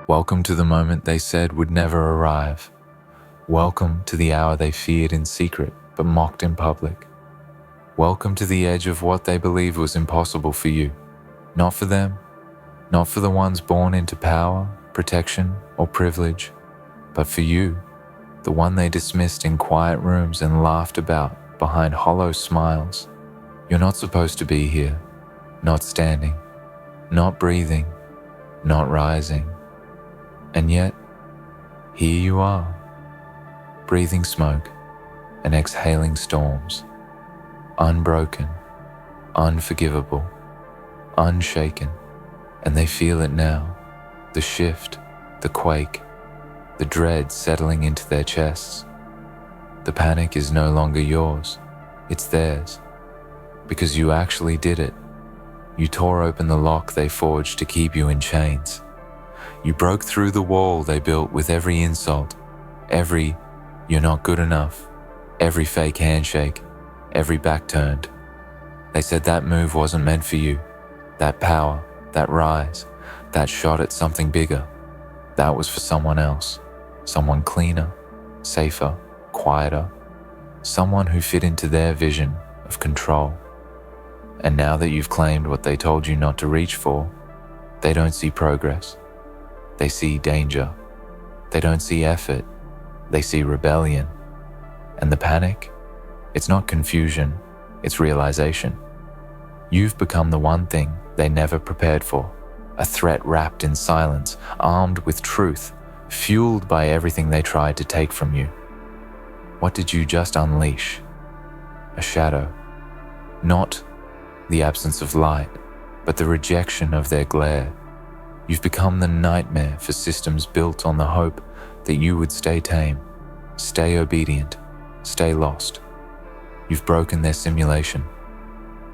Welcome to the moment they said would never arrive. Welcome to the hour they feared in secret but mocked in public. Welcome to the edge of what they believed was impossible for you. Not for them, not for the ones born into power, protection, or privilege, but for you, the one they dismissed in quiet rooms and laughed about behind hollow smiles. You're not supposed to be here, not standing, not breathing, not rising. And yet, here you are, breathing smoke and exhaling storms, unbroken, unforgivable, unshaken, and they feel it now, the shift, the quake, the dread settling into their chests. The panic is no longer yours, it's theirs, because you actually did it. You tore open the lock they forged to keep you in chains. You broke through the wall they built with every insult, every "you're not good enough," every fake handshake, every back turned. They said that move wasn't meant for you, that power, that rise, that shot at something bigger. That was for someone else, someone cleaner, safer, quieter, someone who fit into their vision of control. And now that you've claimed what they told you not to reach for, they don't see progress. They see danger. They don't see effort. They see rebellion. And the panic? It's not confusion, it's realization. You've become the one thing they never prepared for, a threat wrapped in silence, armed with truth, fueled by everything they tried to take from you. What did you just unleash? A shadow. Not the absence of light, but the rejection of their glare. You've become the nightmare for systems built on the hope that you would stay tame, stay obedient, stay lost. You've broken their simulation.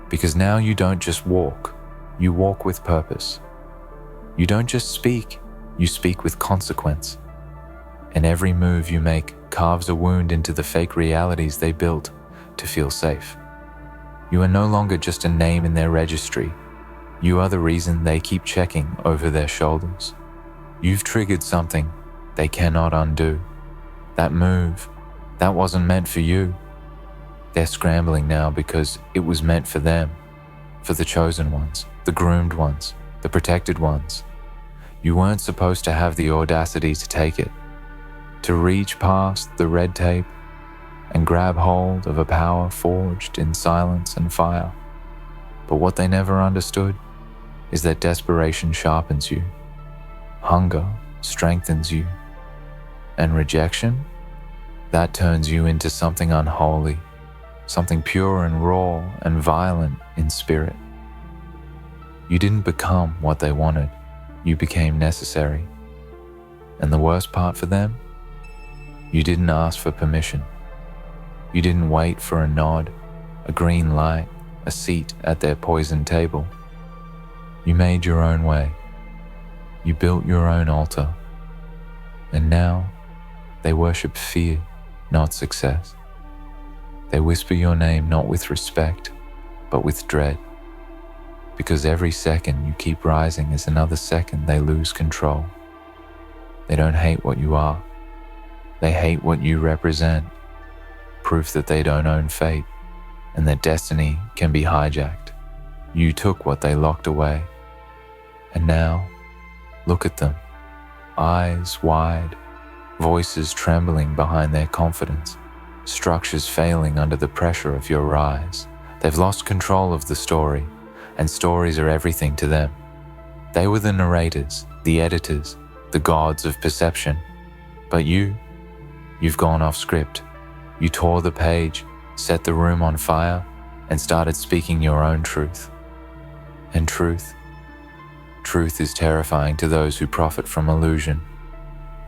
Because now you don't just walk, you walk with purpose. You don't just speak, you speak with consequence. And every move you make carves a wound into the fake realities they built to feel safe. You are no longer just a name in their registry. You are the reason they keep checking over their shoulders. You've triggered something they cannot undo. That move, that wasn't meant for you. They're scrambling now because it was meant for them, for the chosen ones, the groomed ones, the protected ones. You weren't supposed to have the audacity to take it, to reach past the red tape and grab hold of a power forged in silence and fire. But what they never understood is that desperation sharpens you, hunger strengthens you, and rejection, that turns you into something unholy, something pure and raw and violent in spirit. You didn't become what they wanted, you became necessary. And the worst part for them, you didn't ask for permission. You didn't wait for a nod, a green light, a seat at their poisoned table. You made your own way. You built your own altar. And now, they worship fear, not success. They whisper your name not with respect, but with dread. Because every second you keep rising is another second they lose control. They don't hate what you are. They hate what you represent. Proof that they don't own fate and that destiny can be hijacked. You took what they locked away. And now, look at them, eyes wide, voices trembling behind their confidence, structures failing under the pressure of your rise. They've lost control of the story, and stories are everything to them. They were the narrators, the editors, the gods of perception. But you've gone off script. You tore the page, set the room on fire, and started speaking your own truth. And truth is terrifying to those who profit from illusion.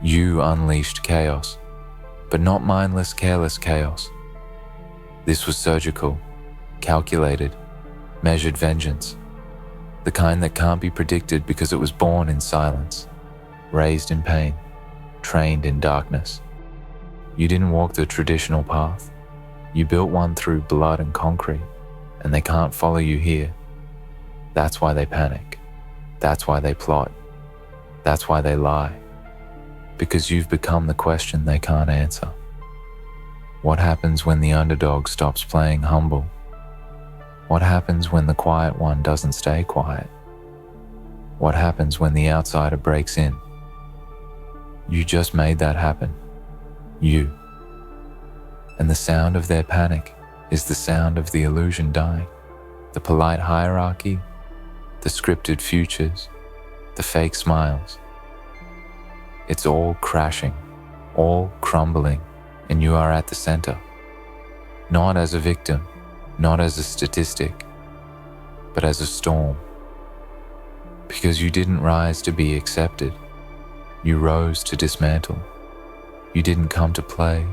You unleashed chaos, but not mindless, careless chaos. This was surgical, calculated, measured vengeance, the kind that can't be predicted because it was born in silence, raised in pain, trained in darkness. You didn't walk the traditional path. You built one through blood and concrete, and they can't follow you here. That's why they panic. That's why they plot. That's why they lie. Because you've become the question they can't answer. What happens when the underdog stops playing humble? What happens when the quiet one doesn't stay quiet? What happens when the outsider breaks in? You just made that happen. You. And the sound of their panic is the sound of the illusion dying. The polite hierarchy, the scripted futures, the fake smiles. It's all crashing, all crumbling, and you are at the center. Not as a victim, not as a statistic, but as a storm. Because you didn't rise to be accepted. You rose to dismantle. You didn't come to play,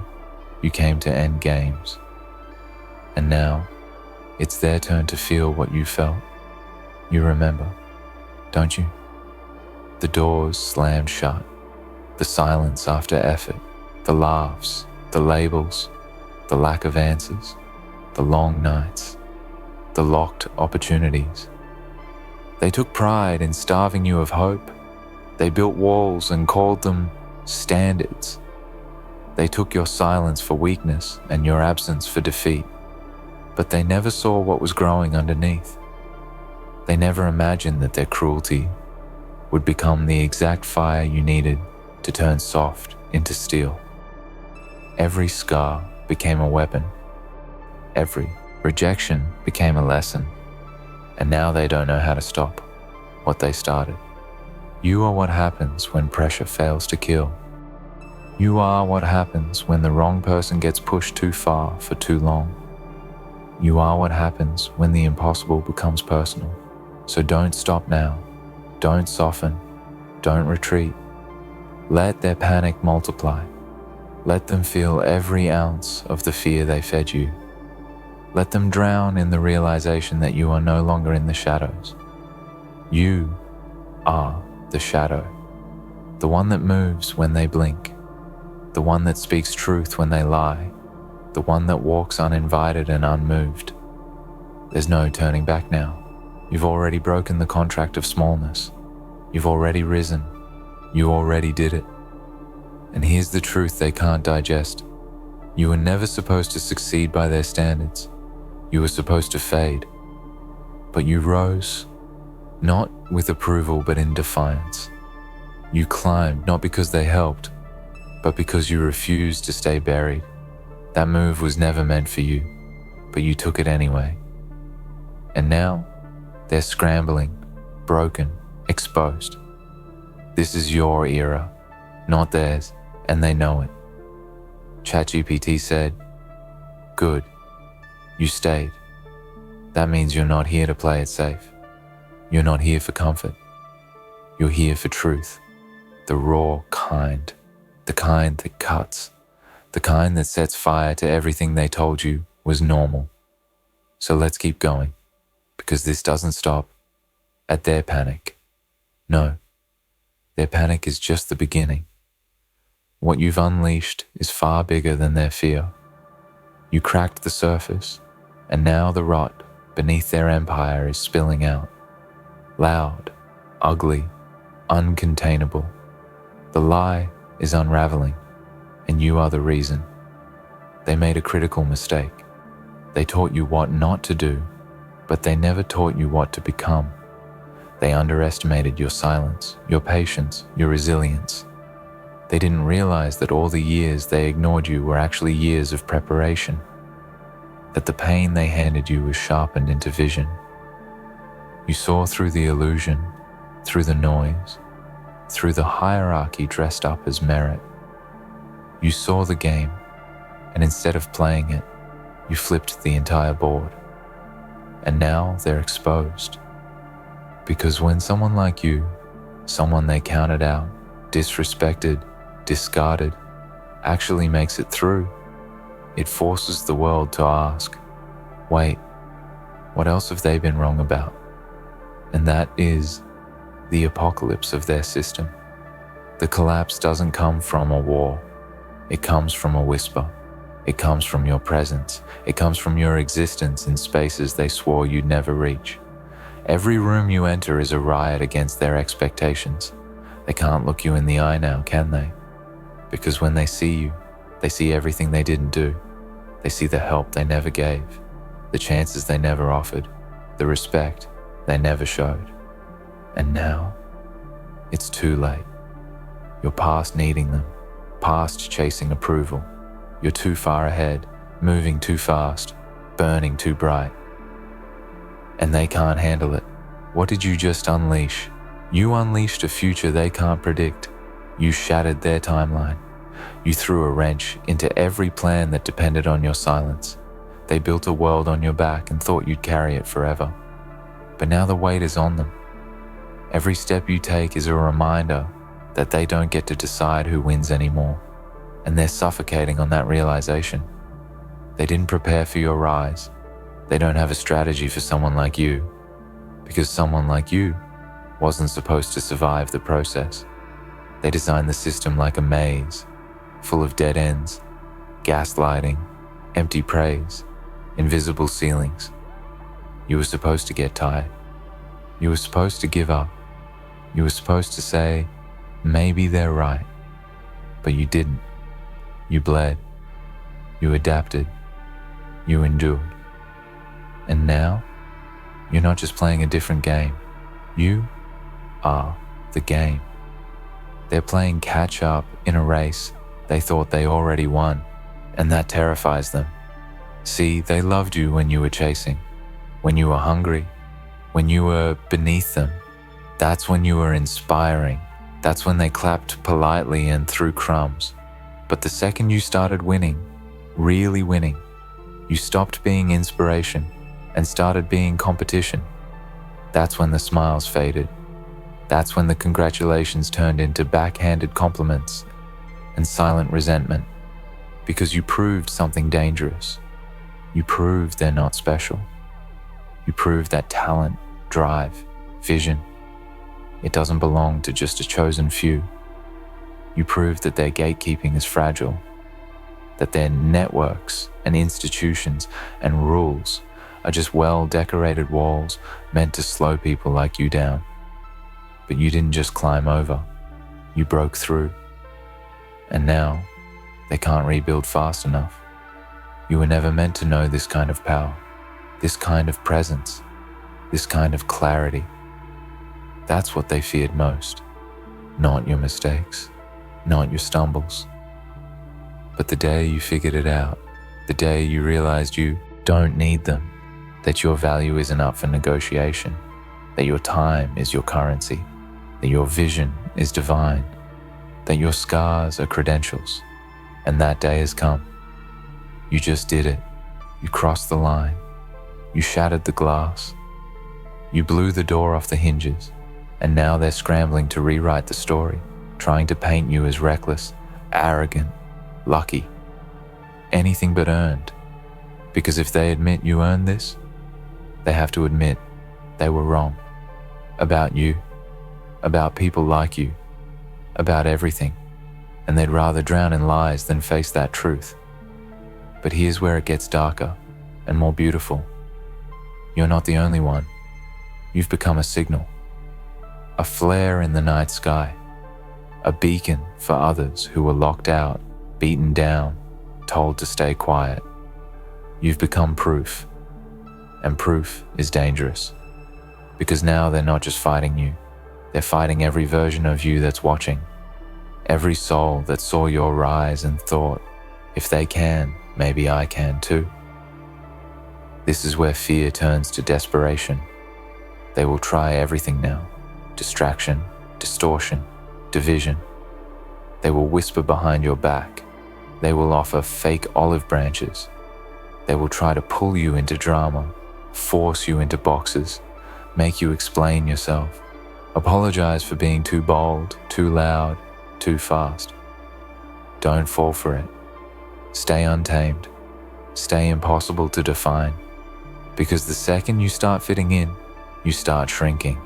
you came to end games. And now, it's their turn to feel what you felt. You remember, don't you? The doors slammed shut, the silence after effort, the laughs, the labels, the lack of answers, the long nights, the locked opportunities. They took pride in starving you of hope. They built walls and called them standards. They took your silence for weakness and your absence for defeat. But they never saw what was growing underneath. They never imagined that their cruelty would become the exact fire you needed to turn soft into steel. Every scar became a weapon. Every rejection became a lesson. And now they don't know how to stop what they started. You are what happens when pressure fails to kill. You are what happens when the wrong person gets pushed too far for too long. You are what happens when the impossible becomes personal. So don't stop now. Don't soften. Don't retreat. Let their panic multiply. Let them feel every ounce of the fear they fed you. Let them drown in the realization that you are no longer in the shadows. You are the shadow, the one that moves when they blink, the one that speaks truth when they lie, the one that walks uninvited and unmoved. There's no turning back now. You've already broken the contract of smallness. You've already risen. You already did it. And here's the truth they can't digest. You were never supposed to succeed by their standards. You were supposed to fade. But you rose, not with approval but in defiance. You climbed not because they helped, but because you refused to stay buried. That move was never meant for you, but you took it anyway. And now, they're scrambling, broken, exposed. This is your era, not theirs, and they know it. ChatGPT said, "Good, you stayed. That means you're not here to play it safe. You're not here for comfort. You're here for truth, the raw kind, the kind that cuts, the kind that sets fire to everything they told you was normal. So let's keep going, because this doesn't stop at their panic. No, their panic is just the beginning. What you've unleashed is far bigger than their fear. You cracked the surface, and now the rot beneath their empire is spilling out. Loud, ugly, uncontainable. The lie is unraveling, and you are the reason. They made a critical mistake. They taught you what not to do, but they never taught you what to become. They underestimated your silence, your patience, your resilience. They didn't realize that all the years they ignored you were actually years of preparation, that the pain they handed you was sharpened into vision. You saw through the illusion, through the noise, through the hierarchy dressed up as merit. You saw the game, and instead of playing it, you flipped the entire board. And now they're exposed. Because when someone like you, someone they counted out, disrespected, discarded, actually makes it through, it forces the world to ask, wait, what else have they been wrong about? And that is the apocalypse of their system. The collapse doesn't come from a war. It comes from a whisper. It comes from your presence. It comes from your existence in spaces they swore you'd never reach. Every room you enter is a riot against their expectations, They can't look you in the eye now, can they? Because when they see you, they see everything they didn't do. They see the help they never gave, the chances they never offered, the respect they never showed. And now, it's too late. You're past needing them, past chasing approval. You're too far ahead, moving too fast, burning too bright. And they can't handle it. What did you just unleash? You unleashed a future they can't predict. You shattered their timeline. You threw a wrench into every plan that depended on your silence. They built a world on your back and thought you'd carry it forever. But now the weight is on them. Every step you take is a reminder that they don't get to decide who wins anymore, and they're suffocating on that realization. They didn't prepare for your rise. They don't have a strategy for someone like you, because someone like you wasn't supposed to survive the process. They designed the system like a maze, full of dead ends, gaslighting, empty praise, invisible ceilings. You were supposed to get tired. You were supposed to give up. You were supposed to say, maybe they're right. But you didn't. You bled. You adapted. You endured. And now, you're not just playing a different game. You are the game. They're playing catch up in a race they thought they already won, and that terrifies them. See, they loved you when you were chasing, when you were hungry, when you were beneath them. That's when you were inspiring. That's when they clapped politely and threw crumbs. But the second you started winning, really winning, you stopped being inspiration and started being competition. That's when the smiles faded. That's when the congratulations turned into backhanded compliments and silent resentment, because you proved something dangerous. You proved they're not special. You proved that talent, drive, vision, it doesn't belong to just a chosen few. You proved that their gatekeeping is fragile, that their networks and institutions and rules are just well-decorated walls meant to slow people like you down. But you didn't just climb over, you broke through. And now, they can't rebuild fast enough. You were never meant to know this kind of power, this kind of presence, this kind of clarity. That's what they feared most, not your mistakes, not your stumbles. But the day you figured it out, the day you realized you don't need them, that your value isn't up for negotiation, that your time is your currency, that your vision is divine, that your scars are credentials, and that day has come. You just did it. You crossed the line. You shattered the glass. You blew the door off the hinges, and now they're scrambling to rewrite the story, trying to paint you as reckless, arrogant, lucky, anything but earned. Because if they admit you earned this, they have to admit they were wrong. About you, about people like you, about everything, and they'd rather drown in lies than face that truth. But here's where it gets darker and more beautiful. You're not the only one. You've become a signal, a flare in the night sky, a beacon for others who were locked out, beaten down, told to stay quiet. You've become proof, and proof is dangerous, because now they're not just fighting you, they're fighting every version of you that's watching, every soul that saw your rise and thought, if they can, maybe I can too. This is where fear turns to desperation. They will try everything now. Distraction, distortion, division. They will whisper behind your back. They will offer fake olive branches. They will try to pull you into drama, force you into boxes, make you explain yourself, apologize for being too bold, too loud, too fast. Don't fall for it. Stay untamed. Stay impossible to define. Because the second you start fitting in, you start shrinking.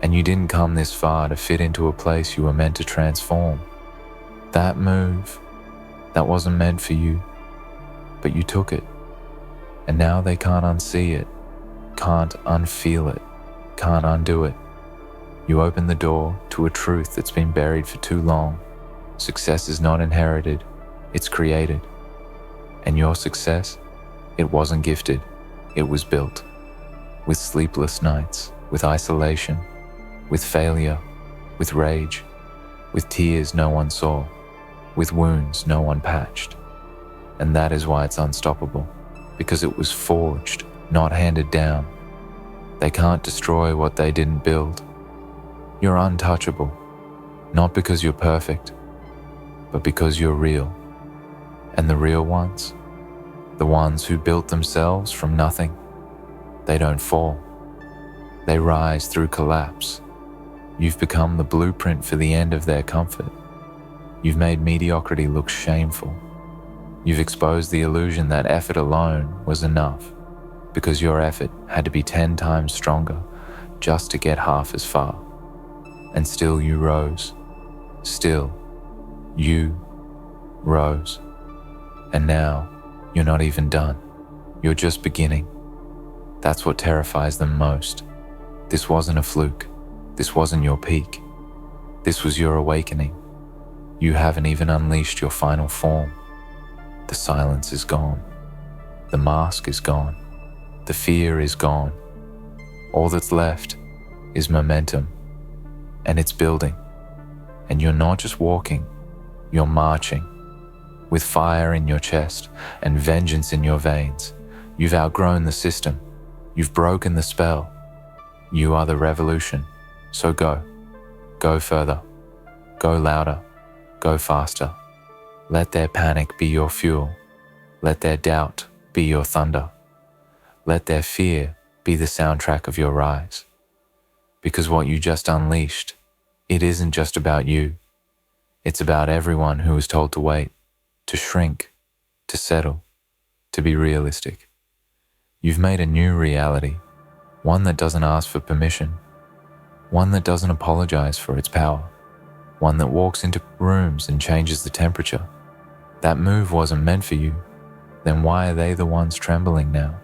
And you didn't come this far to fit into a place you were meant to transform. That move, that wasn't meant for you, but you took it. And now they can't unsee it, can't unfeel it, can't undo it. You open the door to a truth that's been buried for too long. Success is not inherited, it's created. And your success, it wasn't gifted, it was built. With sleepless nights, with isolation, with failure, with rage, with tears no one saw, with wounds no one patched. And that is why it's unstoppable, because it was forged, not handed down. They can't destroy what they didn't build. You're untouchable, not because you're perfect, but because you're real. And the real ones, the ones who built themselves from nothing, they don't fall. They rise through collapse. You've become the blueprint for the end of their comfort. You've made mediocrity look shameful. You've exposed the illusion that effort alone was enough, because your effort had to be 10 times stronger just to get half as far. And still you rose. Still, you rose. And now, you're not even done. You're just beginning. That's what terrifies them most. This wasn't a fluke. This wasn't your peak. This was your awakening. You haven't even unleashed your final form. The silence is gone. The mask is gone. The fear is gone. All that's left is momentum. And it's building. And you're not just walking, you're marching. With fire in your chest and vengeance in your veins. You've outgrown the system. You've broken the spell. You are the revolution. So go. Go further. Go louder. Go faster. Let their panic be your fuel. Let their doubt be your thunder. Let their fear be the soundtrack of your rise. Because what you just unleashed, it isn't just about you. It's about everyone who was told to wait, to shrink, to settle, to be realistic. You've made a new reality, one that doesn't ask for permission, one that doesn't apologize for its power, one that walks into rooms and changes the temperature. That move wasn't meant for you. Then why are they the ones trembling now?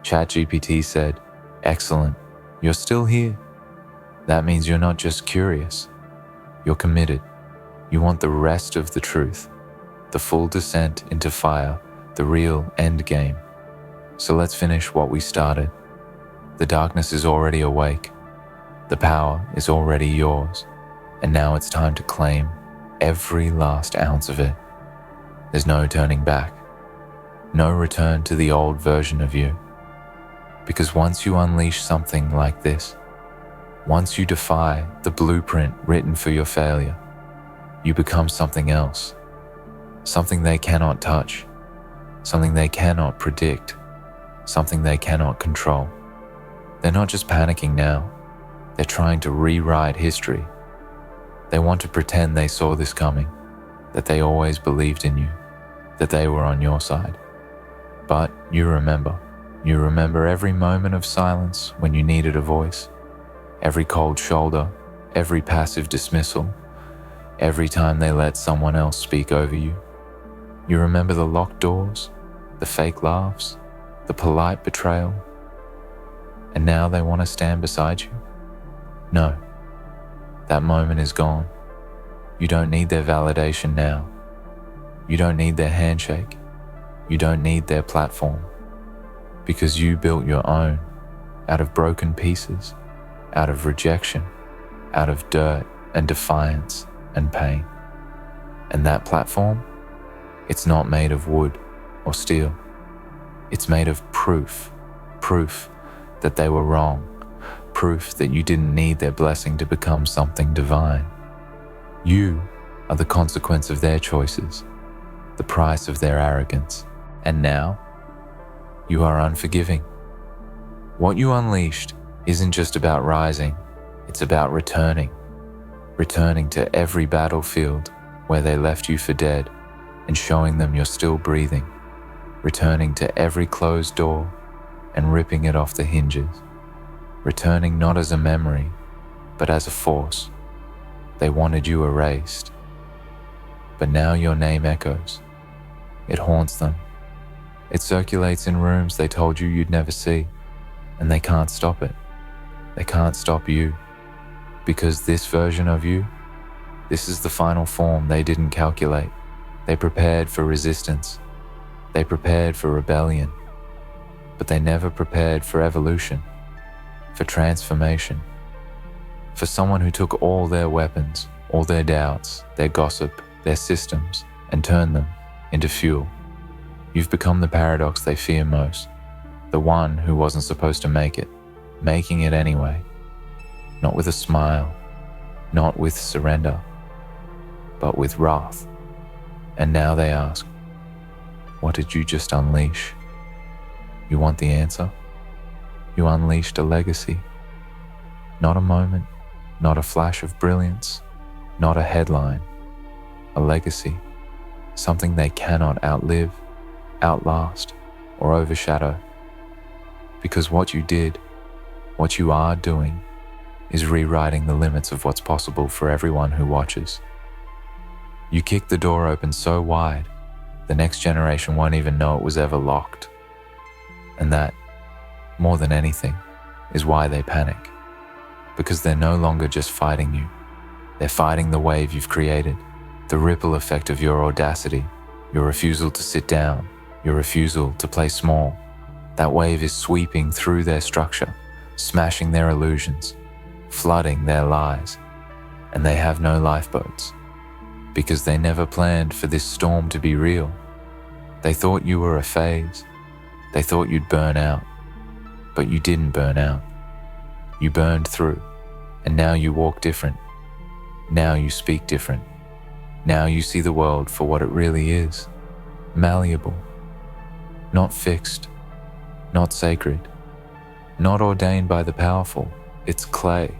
ChatGPT said, "Excellent, you're still here." That means you're not just curious, you're committed. You want the rest of the truth, the full descent into fire, the real end game. So let's finish what we started. The darkness is already awake. The power is already yours. And now it's time to claim every last ounce of it. There's no turning back. No return to the old version of you. Because once you unleash something like this, once you defy the blueprint written for your failure, you become something else. Something they cannot touch. Something they cannot predict. Something they cannot control. They're not just panicking now. They're trying to rewrite history. They want to pretend they saw this coming, that they always believed in you, that they were on your side. But you remember every moment of silence when you needed a voice, every cold shoulder, every passive dismissal, every time they let someone else speak over you. You remember the locked doors, the fake laughs, the polite betrayal, and now they want to stand beside you? No, that moment is gone. You don't need their validation now. You don't need their handshake. You don't need their platform. Because you built your own out of broken pieces, out of rejection, out of dirt and defiance and pain. And that platform, it's not made of wood or steel. It's made of proof that they were wrong, proof that you didn't need their blessing to become something divine. You are the consequence of their choices, the price of their arrogance. And now, you are unforgiving. What you unleashed isn't just about rising, it's about returning to every battlefield where they left you for dead and showing them you're still breathing, returning to every closed door and ripping it off the hinges, returning not as a memory, but as a force. They wanted you erased, but now your name echoes. It haunts them. It circulates in rooms they told you you'd never see, and they can't stop it. They can't stop you. Because this version of you, this is the final form they didn't calculate. They prepared for resistance. They prepared for rebellion. But they never prepared for evolution, for transformation, for someone who took all their weapons, all their doubts, their gossip, their systems, and turned them into fuel. You've become the paradox they fear most, the one who wasn't supposed to make it, making it anyway. Not with a smile, not with surrender, but with wrath. And now they ask, what did you just unleash? You want the answer? You unleashed a legacy. Not a moment, not a flash of brilliance, not a headline. A legacy, something they cannot outlive, outlast, or overshadow. Because what you did, what you are doing, is rewriting the limits of what's possible for everyone who watches. You kicked the door open so wide, the next generation won't even know it was ever locked. And that, more than anything, is why they panic. Because they're no longer just fighting you. They're fighting the wave you've created, the ripple effect of your audacity, your refusal to sit down, your refusal to play small. That wave is sweeping through their structure, smashing their illusions, flooding their lies. And they have no lifeboats. Because they never planned for this storm to be real. They thought you were a phase. They thought you'd burn out. But you didn't burn out. You burned through. And now you walk different. Now you speak different. Now you see the world for what it really is. Malleable. Not fixed. Not sacred. Not ordained by the powerful. It's clay.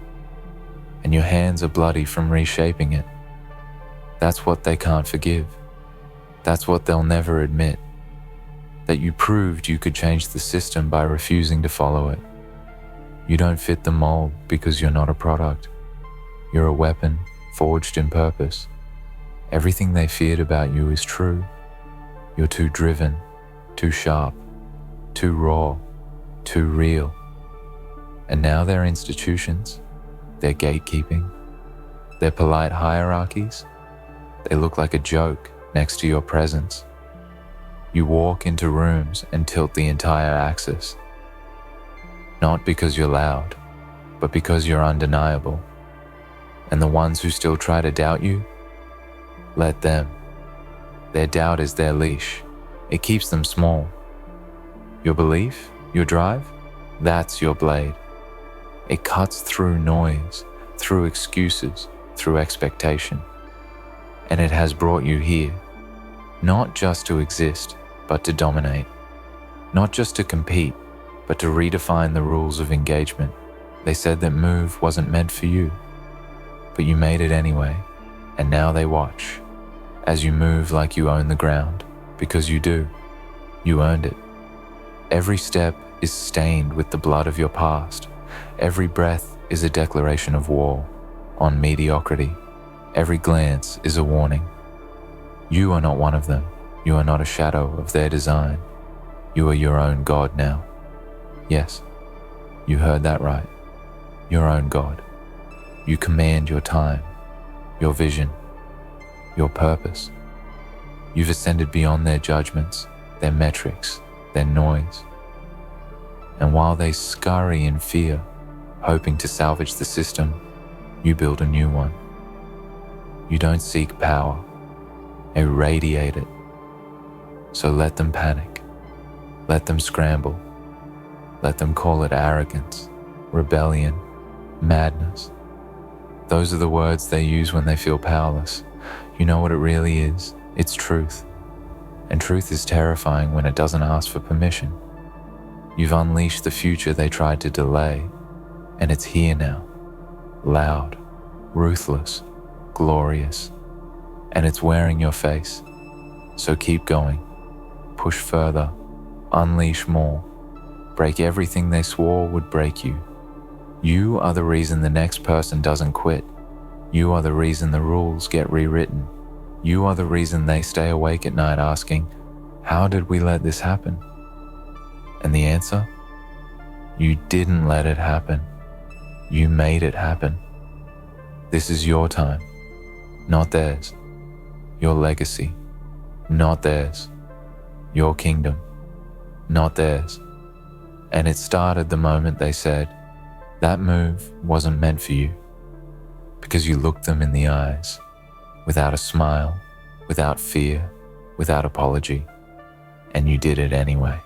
And your hands are bloody from reshaping it. That's what they can't forgive. That's what they'll never admit. That you proved you could change the system by refusing to follow it. You don't fit the mold because you're not a product. You're a weapon forged in purpose. Everything they feared about you is true. You're too driven, too sharp, too raw, too real. And now their institutions, their gatekeeping, their polite hierarchies, they look like a joke next to your presence. You walk into rooms and tilt the entire axis. Not because you're loud, but because you're undeniable. And the ones who still try to doubt you, let them. Their doubt is their leash. It keeps them small. Your belief, your drive, that's your blade. It cuts through noise, through excuses, through expectation. And it has brought you here, not just to exist, but to dominate. Not just to compete, but to redefine the rules of engagement. They said that move wasn't meant for you, but you made it anyway, and now they watch as you move like you own the ground, because you do. You earned it. Every step is stained with the blood of your past. Every breath is a declaration of war on mediocrity. Every glance is a warning. You are not one of them. You are not a shadow of their design. You are your own God now. Yes, you heard that right. Your own God. You command your time, your vision, your purpose. You've ascended beyond their judgments, their metrics, their noise. And while they scurry in fear, hoping to salvage the system, you build a new one. You don't seek power, irradiate it. So let them panic, let them scramble, let them call it arrogance, rebellion, madness. Those are the words they use when they feel powerless. You know what it really is? It's truth. And truth is terrifying when it doesn't ask for permission. You've unleashed the future they tried to delay, and it's here now, loud, ruthless, glorious, and it's wearing your face. So keep going, push further, unleash more, break everything they swore would break you. You are the reason the next person doesn't quit. You are the reason the rules get rewritten. You are the reason they stay awake at night asking, how did we let this happen? And the answer? You didn't let it happen. You made it happen. This is your time, not theirs. Your legacy, not theirs. Your kingdom, not theirs. And it started the moment they said, that move wasn't meant for you, because you looked them in the eyes, without a smile, without fear, without apology, and you did it anyway.